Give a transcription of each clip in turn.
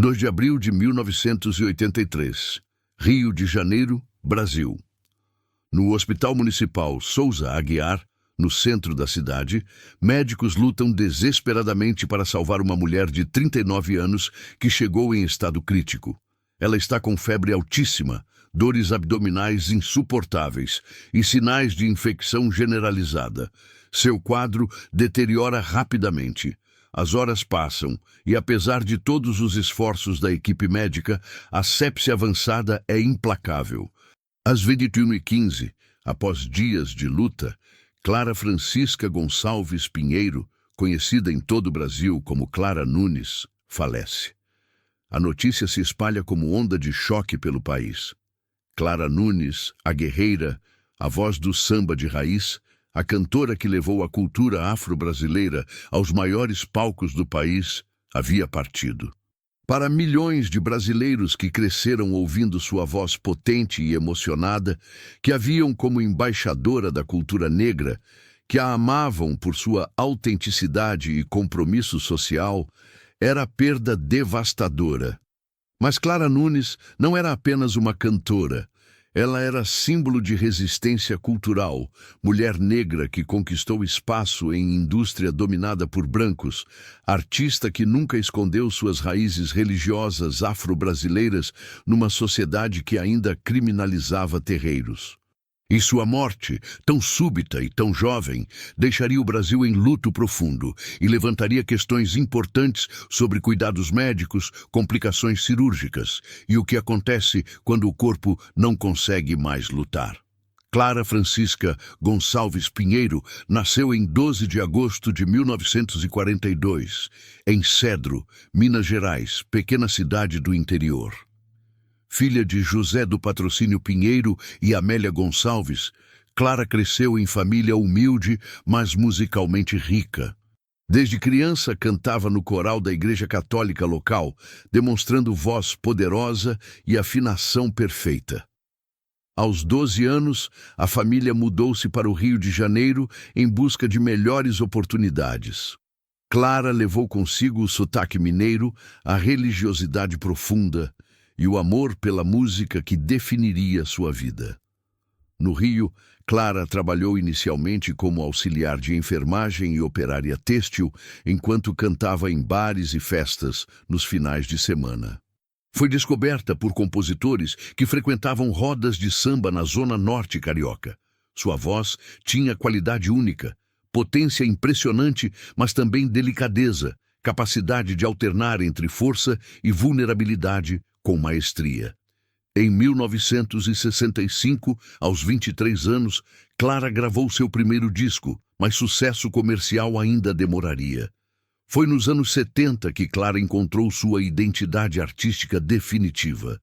2 de abril de 1983, Rio de Janeiro, Brasil. No Hospital Municipal Souza Aguiar, no centro da cidade, médicos lutam desesperadamente para salvar uma mulher de 39 anos que chegou em estado crítico. Ela está com febre altíssima, dores abdominais insuportáveis e sinais de infecção generalizada. Seu quadro deteriora rapidamente. As horas passam e, apesar de todos os esforços da equipe médica, a sepse avançada é implacável. Às 21h15, após dias de luta, Clara Francisca Gonçalves Pinheiro, conhecida em todo o Brasil como Clara Nunes, falece. A notícia se espalha como onda de choque pelo país. Clara Nunes, a guerreira, a voz do samba de raiz, a cantora que levou a cultura afro-brasileira aos maiores palcos do país, havia partido. Para milhões de brasileiros que cresceram ouvindo sua voz potente e emocionada, que a viam como embaixadora da cultura negra, que a amavam por sua autenticidade e compromisso social, era perda devastadora. Mas Clara Nunes não era apenas uma cantora. Ela era símbolo de resistência cultural, mulher negra que conquistou espaço em indústria dominada por brancos, artista que nunca escondeu suas raízes religiosas afro-brasileiras numa sociedade que ainda criminalizava terreiros. E sua morte, tão súbita e tão jovem, deixaria o Brasil em luto profundo e levantaria questões importantes sobre cuidados médicos, complicações cirúrgicas e o que acontece quando o corpo não consegue mais lutar. Clara Francisca Gonçalves Pinheiro nasceu em 12 de agosto de 1942, em Cedro, Minas Gerais, pequena cidade do interior. Filha de José do Patrocínio Pinheiro e Amélia Gonçalves, Clara cresceu em família humilde, mas musicalmente rica. Desde criança cantava no coral da Igreja Católica local, demonstrando voz poderosa e afinação perfeita. Aos 12 anos, a família mudou-se para o Rio de Janeiro em busca de melhores oportunidades. Clara levou consigo o sotaque mineiro, a religiosidade profunda e o amor pela música que definiria sua vida. No Rio, Clara trabalhou inicialmente como auxiliar de enfermagem e operária têxtil, enquanto cantava em bares e festas nos finais de semana. Foi descoberta por compositores que frequentavam rodas de samba na zona norte carioca. Sua voz tinha qualidade única, potência impressionante, mas também delicadeza, capacidade de alternar entre força e vulnerabilidade com maestria. Em 1965, aos 23 anos, Clara gravou seu primeiro disco, mas sucesso comercial ainda demoraria. Foi nos anos 70 que Clara encontrou sua identidade artística definitiva.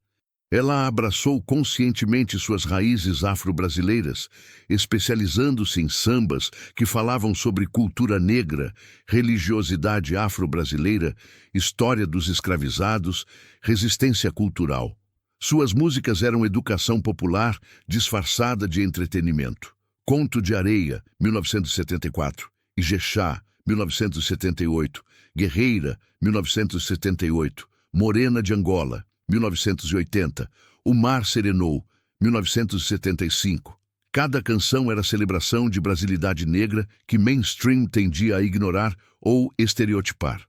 Ela abraçou conscientemente suas raízes afro-brasileiras, especializando-se em sambas que falavam sobre cultura negra, religiosidade afro-brasileira, história dos escravizados, resistência cultural. Suas músicas eram educação popular disfarçada de entretenimento. Conto de Areia, 1974, Ijexá, 1978, Guerreira, 1978, Morena de Angola, 1980, O Mar Serenou, 1975. Cada canção era celebração de brasilidade negra que mainstream tendia a ignorar ou estereotipar.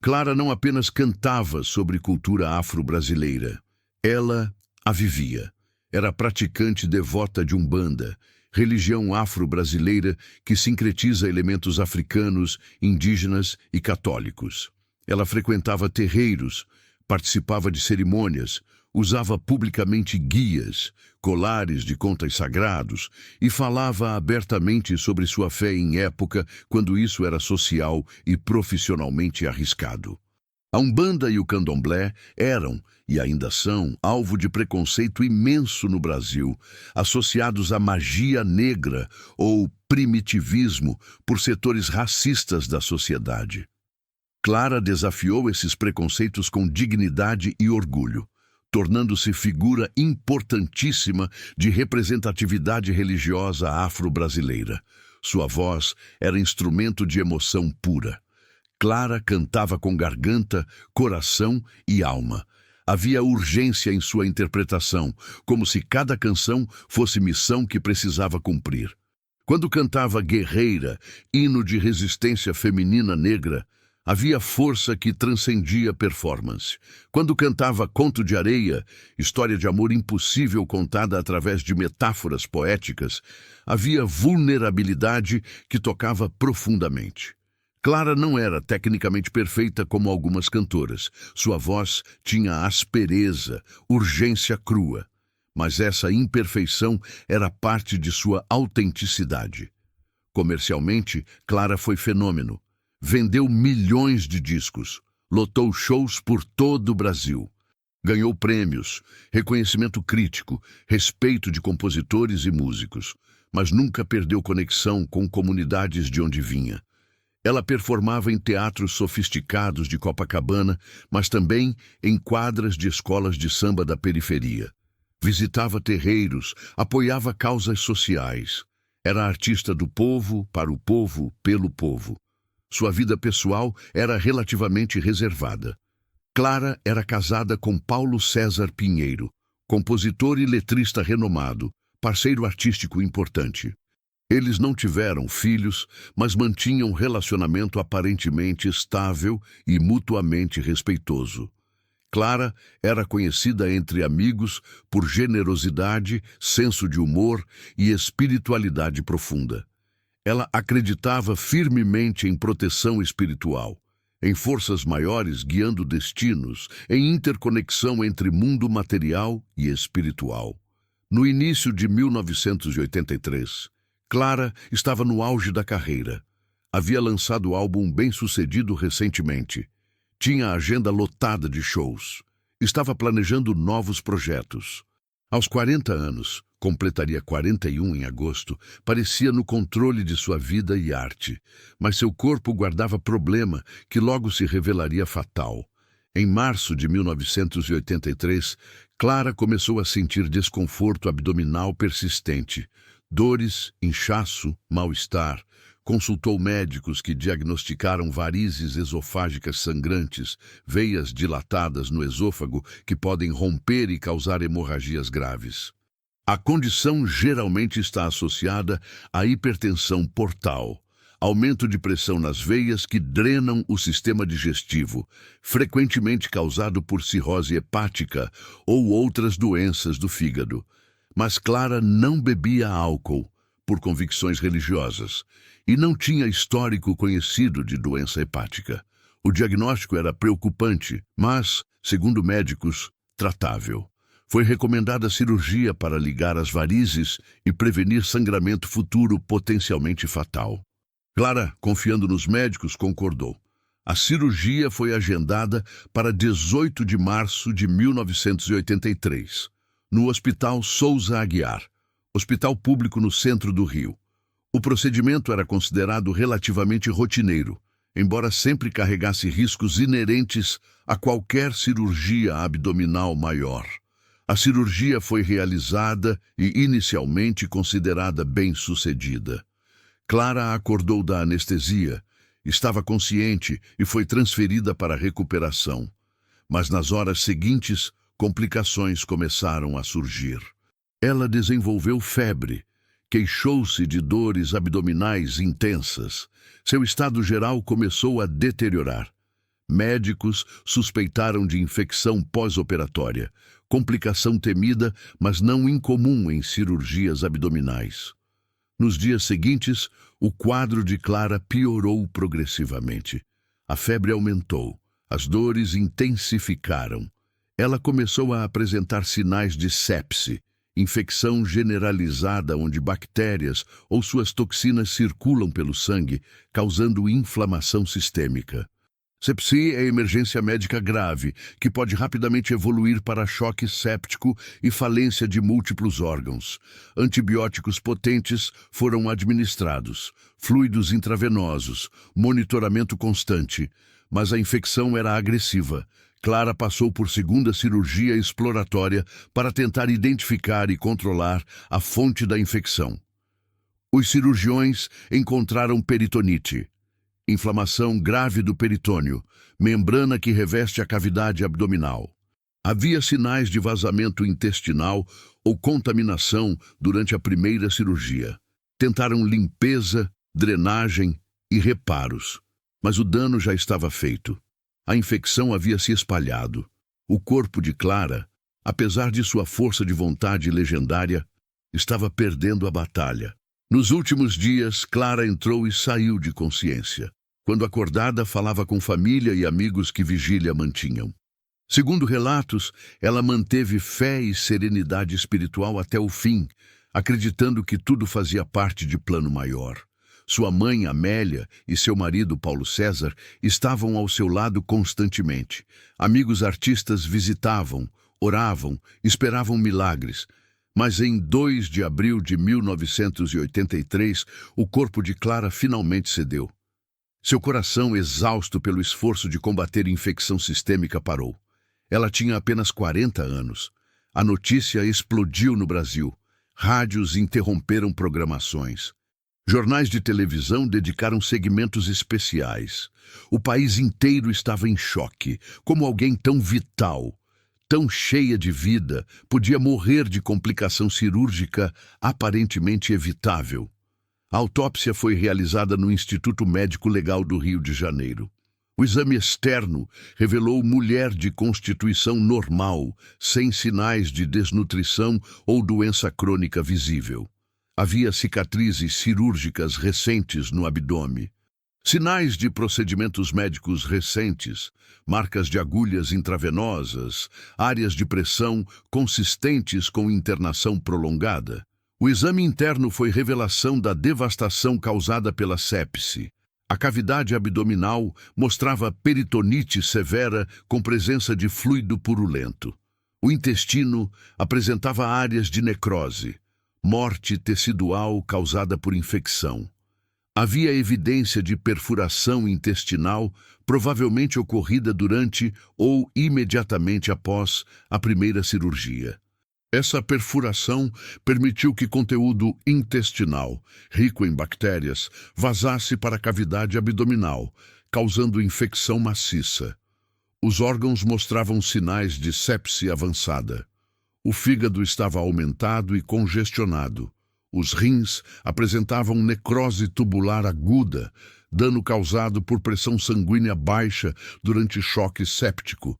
Clara não apenas cantava sobre cultura afro-brasileira, ela a vivia. Era praticante devota de Umbanda, religião afro-brasileira que sincretiza elementos africanos, indígenas e católicos. Ela frequentava terreiros, participava de cerimônias, usava publicamente guias, colares de contas sagrados e falava abertamente sobre sua fé em época quando isso era social e profissionalmente arriscado. A Umbanda e o Candomblé eram, e ainda são, alvo de preconceito imenso no Brasil, associados à magia negra ou primitivismo por setores racistas da sociedade. Clara desafiou esses preconceitos com dignidade e orgulho, tornando-se figura importantíssima de representatividade religiosa afro-brasileira. Sua voz era instrumento de emoção pura. Clara cantava com garganta, coração e alma. Havia urgência em sua interpretação, como se cada canção fosse missão que precisava cumprir. Quando cantava Guerreira, hino de resistência feminina negra, havia força que transcendia performance. Quando cantava Conto de Areia, história de amor impossível contada através de metáforas poéticas, havia vulnerabilidade que tocava profundamente. Clara não era tecnicamente perfeita como algumas cantoras. Sua voz tinha aspereza, urgência crua. Mas essa imperfeição era parte de sua autenticidade. Comercialmente, Clara foi fenômeno. Vendeu milhões de discos, lotou shows por todo o Brasil. Ganhou prêmios, reconhecimento crítico, respeito de compositores e músicos, mas nunca perdeu conexão com comunidades de onde vinha. Ela performava em teatros sofisticados de Copacabana, mas também em quadras de escolas de samba da periferia. Visitava terreiros, apoiava causas sociais. Era artista do povo, para o povo, pelo povo. Sua vida pessoal era relativamente reservada. Clara era casada com Paulo César Pinheiro, compositor e letrista renomado, parceiro artístico importante. Eles não tiveram filhos, mas mantinham um relacionamento aparentemente estável e mutuamente respeitoso. Clara era conhecida entre amigos por generosidade, senso de humor e espiritualidade profunda. Ela acreditava firmemente em proteção espiritual, em forças maiores guiando destinos, em interconexão entre mundo material e espiritual. No início de 1983, Clara estava no auge da carreira. Havia lançado o álbum bem-sucedido recentemente. Tinha a agenda lotada de shows. Estava planejando novos projetos. Aos 40 anos, completaria 41 em agosto, parecia no controle de sua vida e arte, mas seu corpo guardava problema que logo se revelaria fatal. Em março de 1983, Clara começou a sentir desconforto abdominal persistente, dores, inchaço, mal-estar. Consultou médicos que diagnosticaram varizes esofágicas sangrantes, veias dilatadas no esôfago que podem romper e causar hemorragias graves. A condição geralmente está associada à hipertensão portal, aumento de pressão nas veias que drenam o sistema digestivo, frequentemente causado por cirrose hepática ou outras doenças do fígado. Mas Clara não bebia álcool por convicções religiosas e não tinha histórico conhecido de doença hepática. O diagnóstico era preocupante, mas, segundo médicos, tratável. Foi recomendada cirurgia para ligar as varizes e prevenir sangramento futuro potencialmente fatal. Clara, confiando nos médicos, concordou. A cirurgia foi agendada para 18 de março de 1983. No Hospital Souza Aguiar, hospital público no centro do Rio. O procedimento era considerado relativamente rotineiro, embora sempre carregasse riscos inerentes a qualquer cirurgia abdominal maior. A cirurgia foi realizada e inicialmente considerada bem-sucedida. Clara acordou da anestesia, estava consciente e foi transferida para a recuperação. Mas nas horas seguintes, complicações começaram a surgir. Ela desenvolveu febre, queixou-se de dores abdominais intensas. Seu estado geral começou a deteriorar. Médicos suspeitaram de infecção pós-operatória, complicação temida, mas não incomum em cirurgias abdominais. Nos dias seguintes, o quadro de Clara piorou progressivamente. A febre aumentou, as dores intensificaram. Ela começou a apresentar sinais de sepse, infecção generalizada onde bactérias ou suas toxinas circulam pelo sangue, causando inflamação sistêmica. Sepsia é emergência médica grave, que pode rapidamente evoluir para choque séptico e falência de múltiplos órgãos. Antibióticos potentes foram administrados, fluidos intravenosos, monitoramento constante, mas a infecção era agressiva. Clara passou por segunda cirurgia exploratória para tentar identificar e controlar a fonte da infecção. Os cirurgiões encontraram peritonite. inflamação grave do peritônio, membrana que reveste a cavidade abdominal. Havia sinais de vazamento intestinal ou contaminação durante a primeira cirurgia. Tentaram limpeza, drenagem e reparos, mas o dano já estava feito. A infecção havia se espalhado. O corpo de Clara, apesar de sua força de vontade legendária, estava perdendo a batalha. Nos últimos dias, Clara entrou e saiu de consciência. Quando acordada, falava com família e amigos que vigília mantinham. Segundo relatos, ela manteve fé e serenidade espiritual até o fim, acreditando que tudo fazia parte de plano maior. Sua mãe, Amélia, e seu marido, Paulo César, estavam ao seu lado constantemente. Amigos artistas visitavam, oravam, esperavam milagres. Mas em 2 de abril de 1983, o corpo de Clara finalmente cedeu. Seu coração, exausto pelo esforço de combater infecção sistêmica, parou. Ela tinha apenas 40 anos. A notícia explodiu no Brasil. Rádios interromperam programações. Jornais de televisão dedicaram segmentos especiais. O país inteiro estava em choque. Como alguém tão vital, tão cheia de vida, podia morrer de complicação cirúrgica aparentemente evitável? A autópsia foi realizada no Instituto Médico Legal do Rio de Janeiro. O exame externo revelou mulher de constituição normal, sem sinais de desnutrição ou doença crônica visível. Havia cicatrizes cirúrgicas recentes no abdômen. Sinais de procedimentos médicos recentes, marcas de agulhas intravenosas, áreas de pressão consistentes com internação prolongada. O exame interno foi revelação da devastação causada pela sepse. A cavidade abdominal mostrava peritonite severa com presença de fluido purulento. O intestino apresentava áreas de necrose, morte tecidual causada por infecção. Havia evidência de perfuração intestinal, provavelmente ocorrida durante ou imediatamente após a primeira cirurgia. Essa perfuração permitiu que conteúdo intestinal, rico em bactérias, vazasse para a cavidade abdominal, causando infecção maciça. Os órgãos mostravam sinais de sepse avançada. O fígado estava aumentado e congestionado. Os rins apresentavam necrose tubular aguda, dano causado por pressão sanguínea baixa durante choque séptico.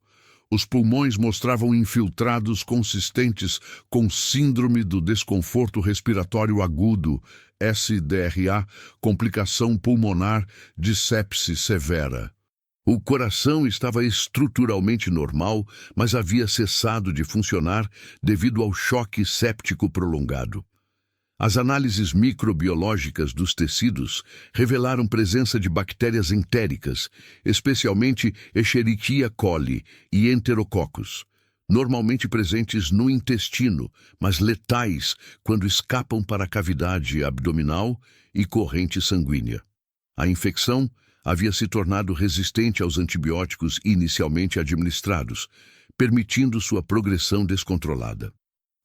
Os pulmões mostravam infiltrados consistentes com síndrome do desconforto respiratório agudo, SDRA, complicação pulmonar de sepse severa. O coração estava estruturalmente normal, mas havia cessado de funcionar devido ao choque séptico prolongado. As análises microbiológicas dos tecidos revelaram presença de bactérias entéricas, especialmente Escherichia coli e Enterococcus, normalmente presentes no intestino, mas letais quando escapam para a cavidade abdominal e corrente sanguínea. A infecção havia se tornado resistente aos antibióticos inicialmente administrados, permitindo sua progressão descontrolada.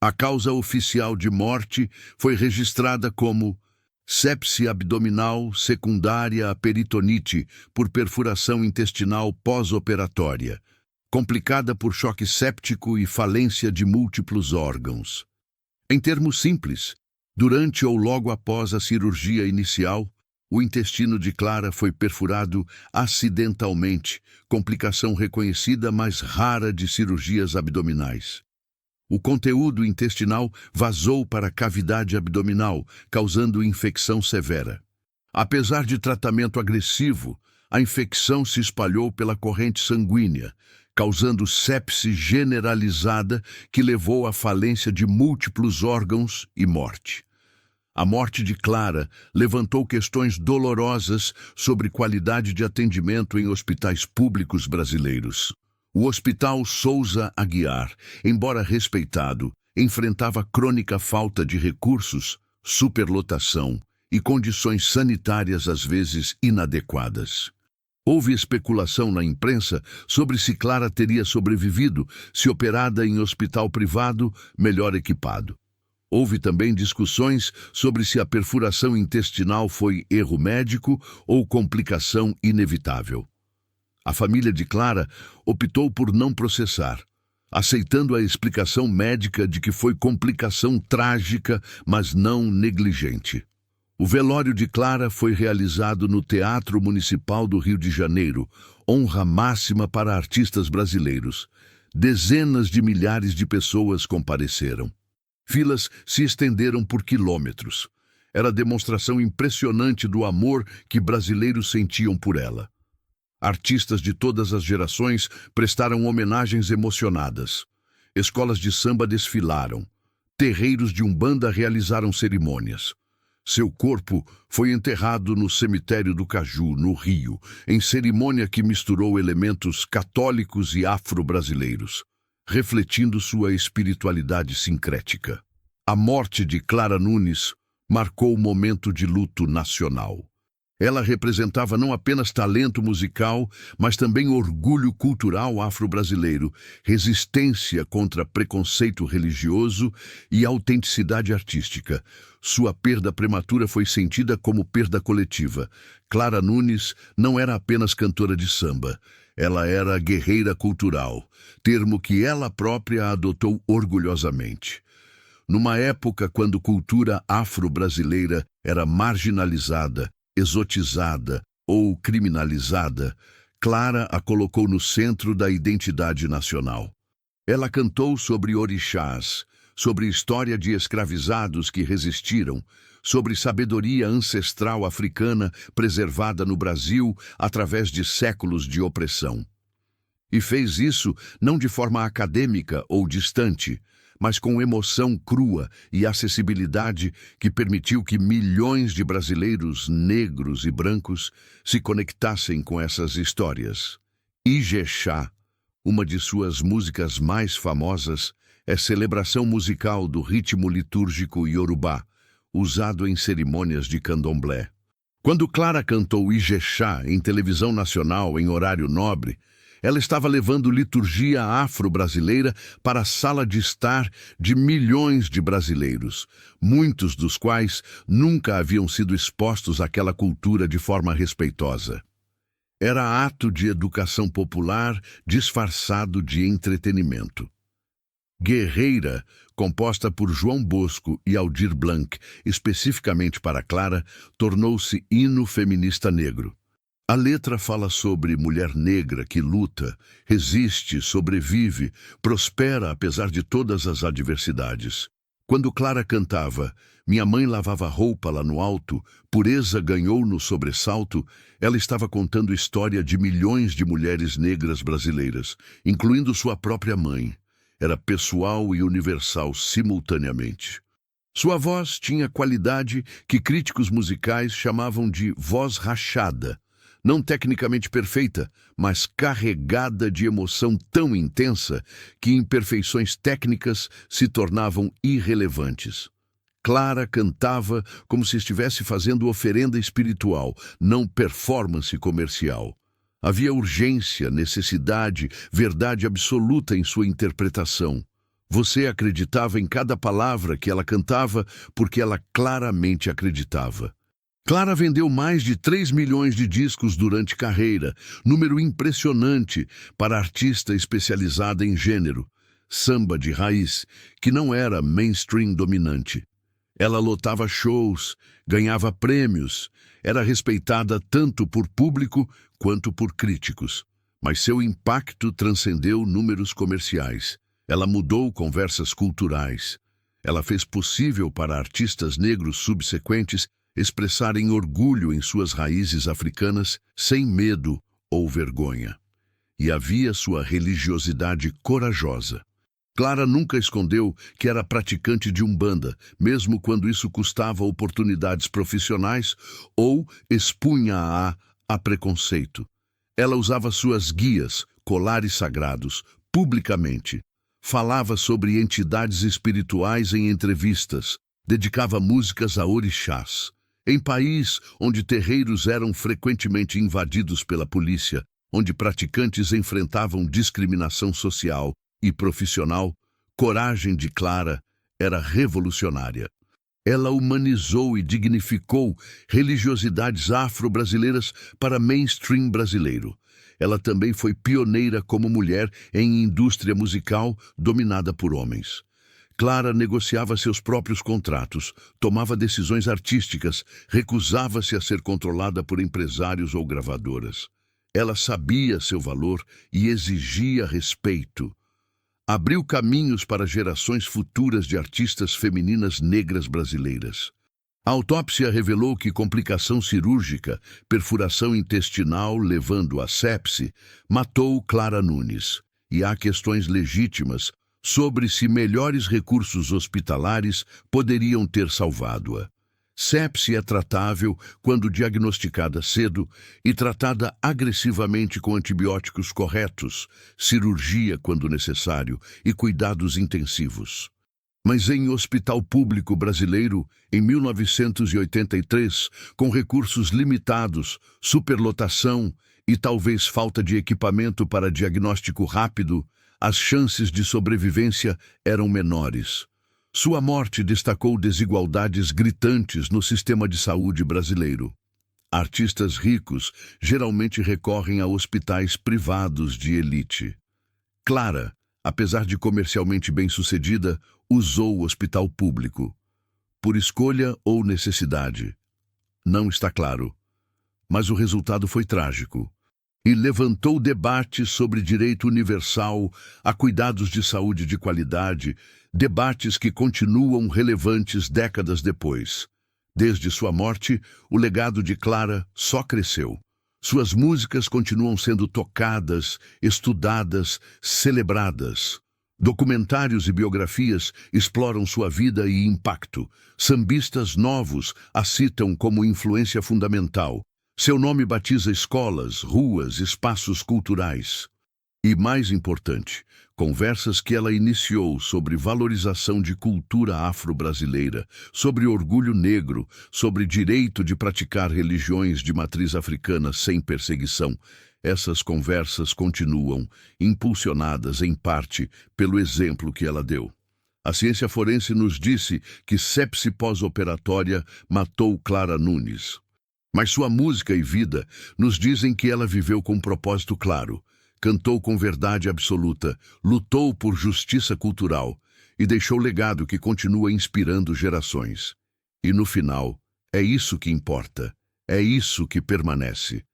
A causa oficial de morte foi registrada como sepse abdominal secundária à peritonite por perfuração intestinal pós-operatória, complicada por choque séptico e falência de múltiplos órgãos. Em termos simples, durante ou logo após a cirurgia inicial, o intestino de Clara foi perfurado acidentalmente, complicação reconhecida mais rara de cirurgias abdominais. O conteúdo intestinal vazou para a cavidade abdominal, causando infecção severa. Apesar de tratamento agressivo, a infecção se espalhou pela corrente sanguínea, causando sepse generalizada que levou à falência de múltiplos órgãos e morte. A morte de Clara levantou questões dolorosas sobre qualidade de atendimento em hospitais públicos brasileiros. O Hospital Souza Aguiar, embora respeitado, enfrentava crônica falta de recursos, superlotação e condições sanitárias às vezes inadequadas. Houve especulação na imprensa sobre se Clara teria sobrevivido se operada em hospital privado melhor equipado. Houve também discussões sobre se a perfuração intestinal foi erro médico ou complicação inevitável. A família de Clara optou por não processar, aceitando a explicação médica de que foi complicação trágica, mas não negligente. O velório de Clara foi realizado no Teatro Municipal do Rio de Janeiro, honra máxima para artistas brasileiros. Dezenas de milhares de pessoas compareceram. Filas se estenderam por quilômetros. Era demonstração impressionante do amor que brasileiros sentiam por ela. Artistas de todas as gerações prestaram homenagens emocionadas. Escolas de samba desfilaram. Terreiros de umbanda realizaram cerimônias. Seu corpo foi enterrado no cemitério do Caju, no Rio, em cerimônia que misturou elementos católicos e afro-brasileiros, refletindo sua espiritualidade sincrética. A morte de Clara Nunes marcou o momento de luto nacional. Ela representava não apenas talento musical, mas também orgulho cultural afro-brasileiro, resistência contra preconceito religioso e autenticidade artística. Sua perda prematura foi sentida como perda coletiva. Clara Nunes não era apenas cantora de samba, ela era guerreira cultural, termo que ela própria adotou orgulhosamente. Numa época quando cultura afro-brasileira era marginalizada, exotizada ou criminalizada, Clara a colocou no centro da identidade nacional. Ela cantou sobre orixás, sobre história de escravizados que resistiram, sobre sabedoria ancestral africana preservada no Brasil através de séculos de opressão. E fez isso não de forma acadêmica ou distante, mas com emoção crua e acessibilidade que permitiu que milhões de brasileiros negros e brancos se conectassem com essas histórias. Ijexá, uma de suas músicas mais famosas, é celebração musical do ritmo litúrgico iorubá, usado em cerimônias de candomblé. Quando Clara cantou Ijexá em televisão nacional em horário nobre, ela estava levando liturgia afro-brasileira para a sala de estar de milhões de brasileiros, muitos dos quais nunca haviam sido expostos àquela cultura de forma respeitosa. Era ato de educação popular disfarçado de entretenimento. Guerreira, composta por João Bosco e Aldir Blanc, especificamente para Clara, tornou-se hino feminista negro. A letra fala sobre mulher negra que luta, resiste, sobrevive, prospera apesar de todas as adversidades. Quando Clara cantava "Minha mãe lavava roupa lá no alto, pureza ganhou no sobressalto", ela estava contando a história de milhões de mulheres negras brasileiras, incluindo sua própria mãe. Era pessoal e universal simultaneamente. Sua voz tinha qualidade que críticos musicais chamavam de voz rachada, não tecnicamente perfeita, mas carregada de emoção tão intensa que imperfeições técnicas se tornavam irrelevantes. Clara cantava como se estivesse fazendo oferenda espiritual, não performance comercial. Havia urgência, necessidade, verdade absoluta em sua interpretação. Você acreditava em cada palavra que ela cantava porque ela claramente acreditava. Clara vendeu mais de 3 milhões de discos durante carreira, número impressionante para artista especializada em gênero, samba de raiz, que não era mainstream dominante. Ela lotava shows, ganhava prêmios, era respeitada tanto por público quanto por críticos. Mas seu impacto transcendeu números comerciais. Ela mudou conversas culturais. Ela fez possível para artistas negros subsequentes expressarem orgulho em suas raízes africanas sem medo ou vergonha. E havia sua religiosidade corajosa. Clara nunca escondeu que era praticante de umbanda, mesmo quando isso custava oportunidades profissionais ou expunha-a a preconceito. Ela usava suas guias, colares sagrados, publicamente. Falava sobre entidades espirituais em entrevistas. Dedicava músicas a orixás. Em país onde terreiros eram frequentemente invadidos pela polícia, onde praticantes enfrentavam discriminação social e profissional, coragem de Clara era revolucionária. Ela humanizou e dignificou religiosidades afro-brasileiras para mainstream brasileiro. Ela também foi pioneira como mulher em indústria musical dominada por homens. Clara negociava seus próprios contratos, tomava decisões artísticas, recusava-se a ser controlada por empresários ou gravadoras. Ela sabia seu valor e exigia respeito. Abriu caminhos para gerações futuras de artistas femininas negras brasileiras. A autópsia revelou que complicação cirúrgica, perfuração intestinal levando à sepse, matou Clara Nunes. E há questões legítimas sobre se melhores recursos hospitalares poderiam ter salvado-a. Sepse é tratável quando diagnosticada cedo e tratada agressivamente com antibióticos corretos, cirurgia quando necessário e cuidados intensivos. Mas em hospital público brasileiro, em 1983, com recursos limitados, superlotação e talvez falta de equipamento para diagnóstico rápido, as chances de sobrevivência eram menores. Sua morte destacou desigualdades gritantes no sistema de saúde brasileiro. Artistas ricos geralmente recorrem a hospitais privados de elite. Clara, apesar de comercialmente bem-sucedida, usou o hospital público. Por escolha ou necessidade? Não está claro. Mas o resultado foi trágico. E levantou debates sobre direito universal a cuidados de saúde de qualidade, debates que continuam relevantes décadas depois. Desde sua morte, o legado de Clara só cresceu. Suas músicas continuam sendo tocadas, estudadas, celebradas. Documentários e biografias exploram sua vida e impacto. Sambistas novos a citam como influência fundamental. Seu nome batiza escolas, ruas, espaços culturais. E, mais importante, conversas que ela iniciou sobre valorização de cultura afro-brasileira, sobre orgulho negro, sobre direito de praticar religiões de matriz africana sem perseguição. Essas conversas continuam, impulsionadas em parte pelo exemplo que ela deu. A ciência forense nos disse que sepse pós-operatória matou Clara Nunes. Mas sua música e vida nos dizem que ela viveu com um propósito claro, cantou com verdade absoluta, lutou por justiça cultural e deixou legado que continua inspirando gerações. E no final, é isso que importa, é isso que permanece.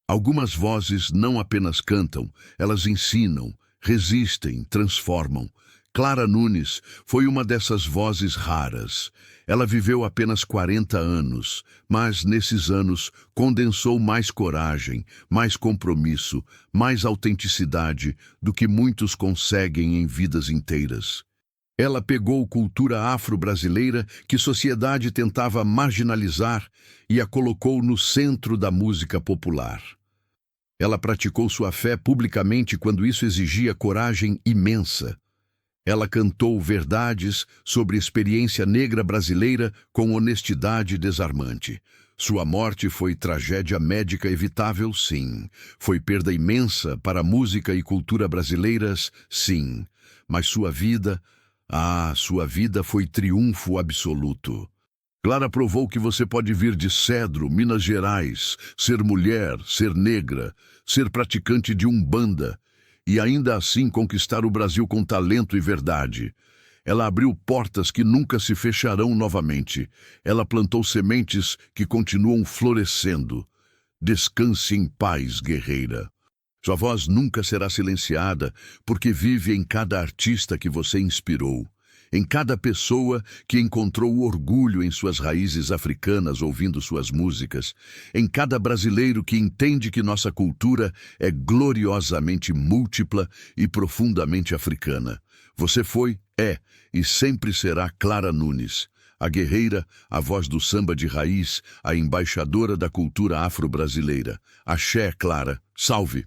Algumas vozes não apenas cantam, elas ensinam, resistem, transformam. Clara Nunes foi uma dessas vozes raras. Ela viveu apenas 40 anos, mas nesses anos condensou mais coragem, mais compromisso, mais autenticidade do que muitos conseguem em vidas inteiras. Ela pegou cultura afro-brasileira que sociedade tentava marginalizar e a colocou no centro da música popular. Ela praticou sua fé publicamente quando isso exigia coragem imensa. Ela cantou verdades sobre experiência negra brasileira com honestidade desarmante. Sua morte foi tragédia médica evitável, sim. Foi perda imensa para a música e cultura brasileiras, sim. Mas sua vida foi triunfo absoluto. Clara provou que você pode vir de Cedro, Minas Gerais, ser mulher, ser negra, ser praticante de Umbanda, e ainda assim conquistar o Brasil com talento e verdade. Ela abriu portas que nunca se fecharão novamente. Ela plantou sementes que continuam florescendo. Descanse em paz, guerreira. Sua voz nunca será silenciada, porque vive em cada artista que você inspirou, em cada pessoa que encontrou orgulho em suas raízes africanas ouvindo suas músicas, em cada brasileiro que entende que nossa cultura é gloriosamente múltipla e profundamente africana. Você foi, é e sempre será Clara Nunes, a guerreira, a voz do samba de raiz, a embaixadora da cultura afro-brasileira. Axé, Clara, salve!